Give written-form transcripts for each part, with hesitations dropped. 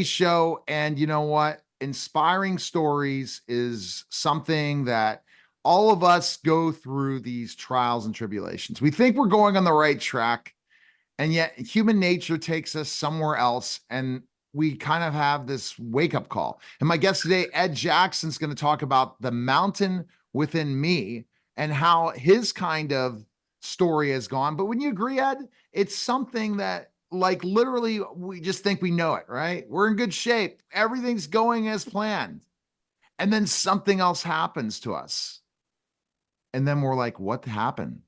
show. And you know what? Inspiring stories is something that all of us go through these trials and tribulations. We think we're going on the right track, and yet human nature takes us somewhere else. And we kind of have this wake up call. And my guest today, Ed Jackson's going to talk about the mountain within me and how his kind of story has gone. But wouldn't you agree, Ed? It's something that, like, literally, we just think we know it, right? We're in good shape. Everything's going as planned. And then something else happens to us. And then we're like, what happened?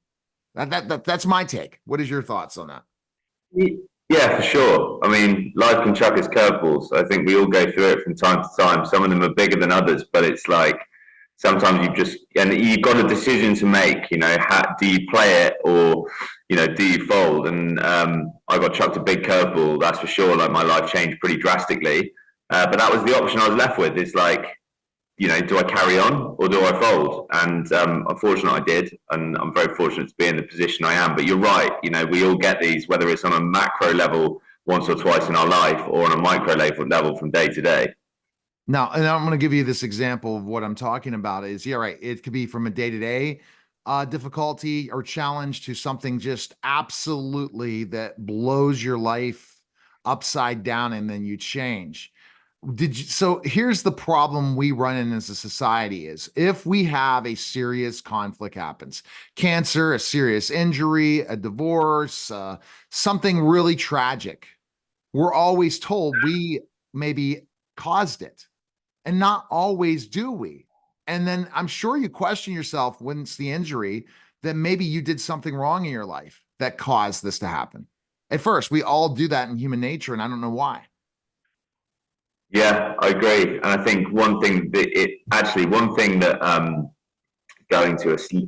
That's my take. What is your thoughts on that? Yeah, for sure. I mean, life can chuck us curveballs. I think we all go through it from time to time. Some of them are bigger than others, but it's like sometimes you've got a decision to make. Do you play it or, do you fold? And I got chucked a big curveball, that's for sure. Like my life changed pretty drastically. But that was the option I was left with. It's like, do I carry on or do I fold? And unfortunately, I did. And I'm very fortunate to be in the position I am. But you're right. We all get these, whether it's on a macro level once or twice in our life or on a micro level from day to day. Now, and I'm going to give you this example of what I'm talking about is, yeah, right. It could be from a day-to-day difficulty or challenge to something just absolutely that blows your life upside down and then you change. So here's the problem we run in as a society is if we have a serious conflict happens, cancer, a serious injury, a divorce, something really tragic, we're always told we maybe caused it. And not always do we. And then I'm sure you question yourself when it's the injury that maybe you did something wrong in your life that caused this to happen. At first, we all do that in human nature, and I don't know why. Yeah, I agree. And I think one thing that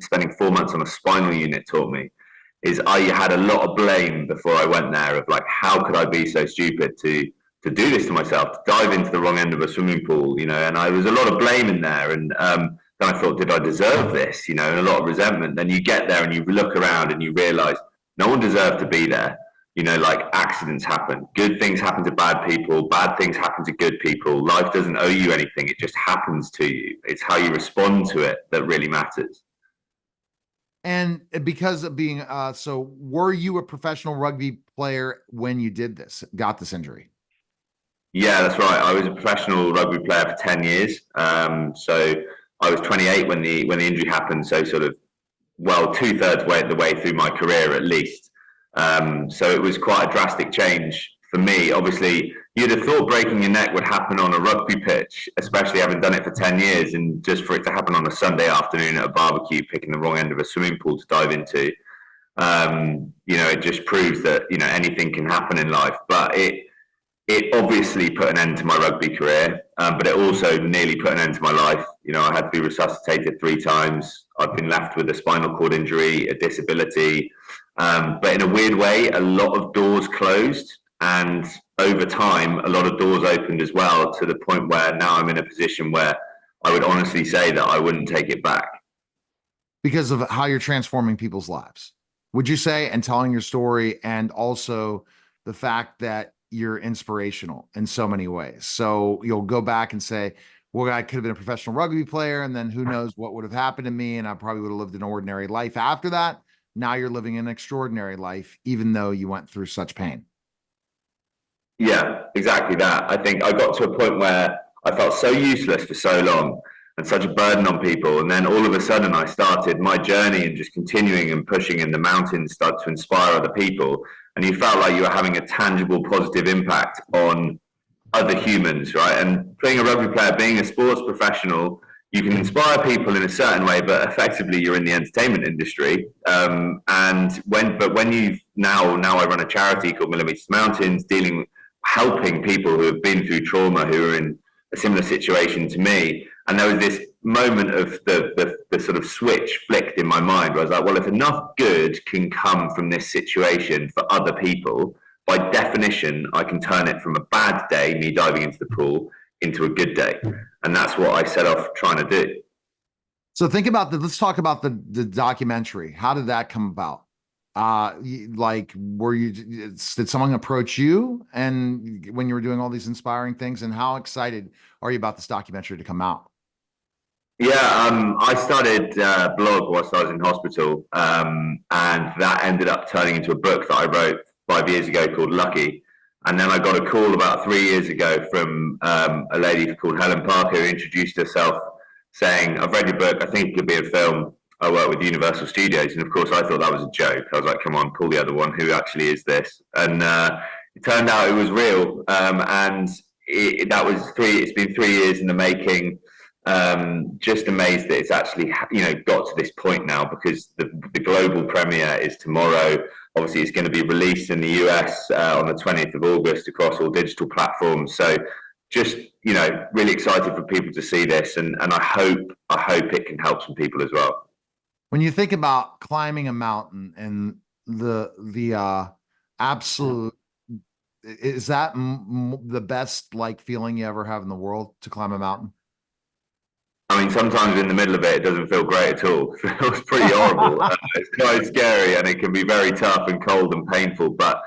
spending 4 months on a spinal unit taught me is I had a lot of blame before I went there of like, how could I be so stupid to do this to myself, to dive into the wrong end of a swimming pool, and there was a lot of blame in there. And then I thought, did I deserve this? And a lot of resentment. Then you get there and you look around and you realize no one deserved to be there. Like accidents happen, good things happen to bad people, bad things happen to good people. Life doesn't owe you anything. It just happens to you. It's how you respond to it that really matters. And because of being, so were you a professional rugby player when you got this injury? Yeah, that's right. I was a professional rugby player for 10 years. So I was 28 when the injury happened. So sort of, well, 2/3 the way through my career at least. So it was quite a drastic change for me. Obviously, you'd have thought breaking your neck would happen on a rugby pitch, especially having done it for 10 years, and just for it to happen on a Sunday afternoon at a barbecue, picking the wrong end of a swimming pool to dive into. It just proves that, anything can happen in life. But it obviously put an end to my rugby career, but it also nearly put an end to my life. I had to be resuscitated 3 times. I've been left with a spinal cord injury, a disability. But in a weird way, a lot of doors closed. And over time, a lot of doors opened as well, to the point where now I'm in a position where I would honestly say that I wouldn't take it back. Because of how you're transforming people's lives, would you say, and telling your story, and also the fact that you're inspirational in so many ways. So you'll go back and say, well, I could have been a professional rugby player, and then who knows what would have happened to me, and I probably would have lived an ordinary life after that. Now you're living an extraordinary life, even though you went through such pain. Yeah, exactly that. I think I got to a point where I felt so useless for so long and such a burden on people. And then all of a sudden I started my journey and just continuing and pushing, and the mountains start to inspire other people. And you felt like you were having a tangible, positive impact on other humans, right? And being a rugby player, being a sports professional, you can inspire people in a certain way, but effectively you're in the entertainment industry. But when you now I run a charity called Millimeters Mountains, helping people who have been through trauma, who are in a similar situation to me. And there was this moment of the sort of switch flicked in my mind where I was like, well, if enough good can come from this situation for other people, by definition, I can turn it from a bad day, me diving into the pool, into a good day. And that's what I set off trying to do. So think about let's talk about the documentary. How did that come about? Like, did someone approach you and when you were doing all these inspiring things, and how excited are you about this documentary to come out? Yeah, I started blog whilst I was in hospital, and that ended up turning into a book that I wrote 5 years ago called Lucky. And then I got a call about 3 years ago from a lady called Helen Parker who introduced herself, saying, "I've read your book. I think it could be a film. I work with Universal Studios." And of course, I thought that was a joke. I was like, "Come on, pull the other one. Who actually is this?" And it turned out it was real. And that was three. It's been 3 years in the making. Just amazed that it's actually got to this point now, because the global premiere is tomorrow. Obviously, it's going to be released in the US on the 20th of August across all digital platforms. So just really excited for people to see this, and I hope it can help some people as well. When you think about climbing a mountain and the absolute, is that the best like feeling you ever have in the world, to climb a mountain? I mean, sometimes in the middle of it, it doesn't feel great at all. It feels pretty horrible. It's quite scary, and it can be very tough and cold and painful. But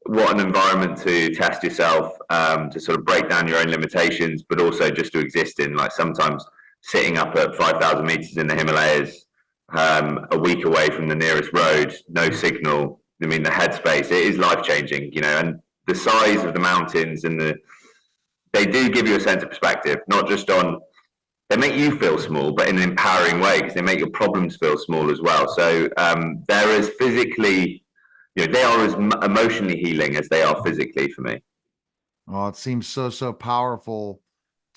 what an environment to test yourself, to sort of break down your own limitations, but also just to exist in. Like, sometimes sitting up at 5,000 meters in the Himalayas, a week away from the nearest road, no signal. I mean, the headspace, it is life changing, and the size of the mountains they do give you a sense of perspective, not just on, they make you feel small, but in an empowering way, because they make your problems feel small as well. So they're as physically, they are as emotionally healing as they are physically for me. Oh, it seems so powerful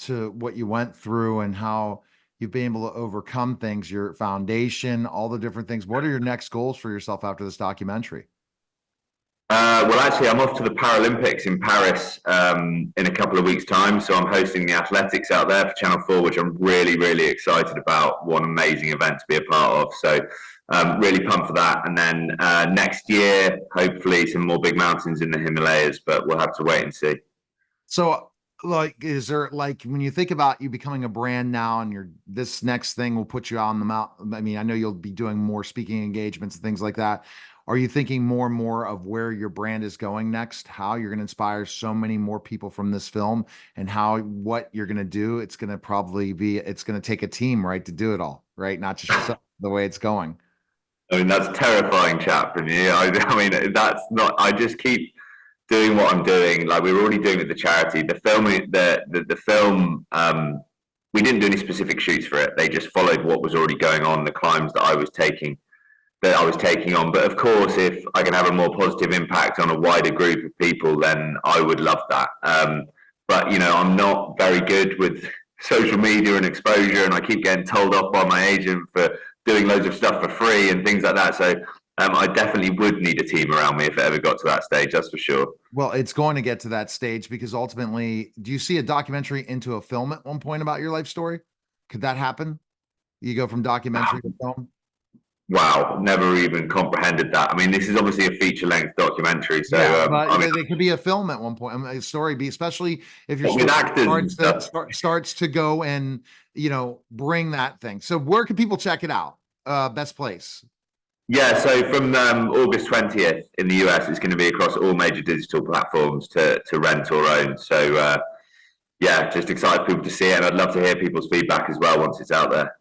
to what you went through and how you've been able to overcome things, your foundation, all the different things. What are your next goals for yourself after this documentary? Well, actually, I'm off to the Paralympics in Paris in a couple of weeks' time. So I'm hosting the athletics out there for Channel 4, which I'm really, really excited about. What an amazing event to be a part of. So really pumped for that. And then next year, hopefully, some more big mountains in the Himalayas, but we'll have to wait and see. So, like, is there, like, when you think about you becoming a brand now and this next thing will put you on the mount? I mean, I know you'll be doing more speaking engagements and things like that. Are you thinking more and more of where your brand is going next, how you're going to inspire so many more people from this film, and what you're going to do? It's going to it's going to take a team, right, to do it all, right? Not just yourself, the way it's going. I mean, that's terrifying, chat, from you. I mean, that's not. I just keep doing what I'm doing. Like, we were already doing with the charity. The film, the film. We didn't do any specific shoots for it. They just followed what was already going on, the climbs that I was taking on. But of course, if I can have a more positive impact on a wider group of people, then I would love that. But I'm not very good with social media and exposure, and I keep getting told off by my agent for doing loads of stuff for free and things like that. So I definitely would need a team around me if it ever got to that stage. That's for sure. Well, it's going to get to that stage because ultimately, do you see a documentary into a film at one point about your life story? Could that happen? You go from documentary to film? Wow, never even comprehended that. I mean, this is obviously a feature-length documentary, so Yeah, but I mean, it could be a film at one point. I mean, a story, especially if your with story actors and stuff. starts to go and bring that thing. So where can people check it out? Best place. Yeah, so from August 20th in the US, it's going to be across all major digital platforms to rent or own. So yeah, just excited people to see it, and I'd love to hear people's feedback as well once it's out there.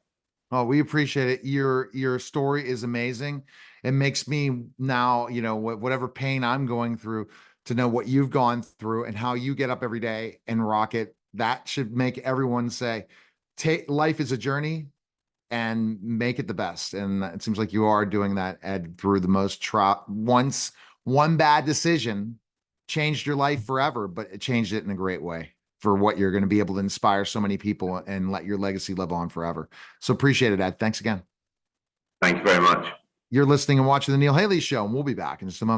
Oh, we appreciate it. Your story is amazing. It makes me now, whatever pain I'm going through, to know what you've gone through and how you get up every day and rock it. That should make everyone say, take life is a journey and make it the best. And it seems like you are doing that, Ed, through the most once one bad decision changed your life forever, but it changed it in a great way for what you're going to be able to inspire so many people and let your legacy live on forever. So appreciate it, Ed. Thanks again. Thank you very much. You're listening and watching The Neil Haley Show, and we'll be back in just a moment.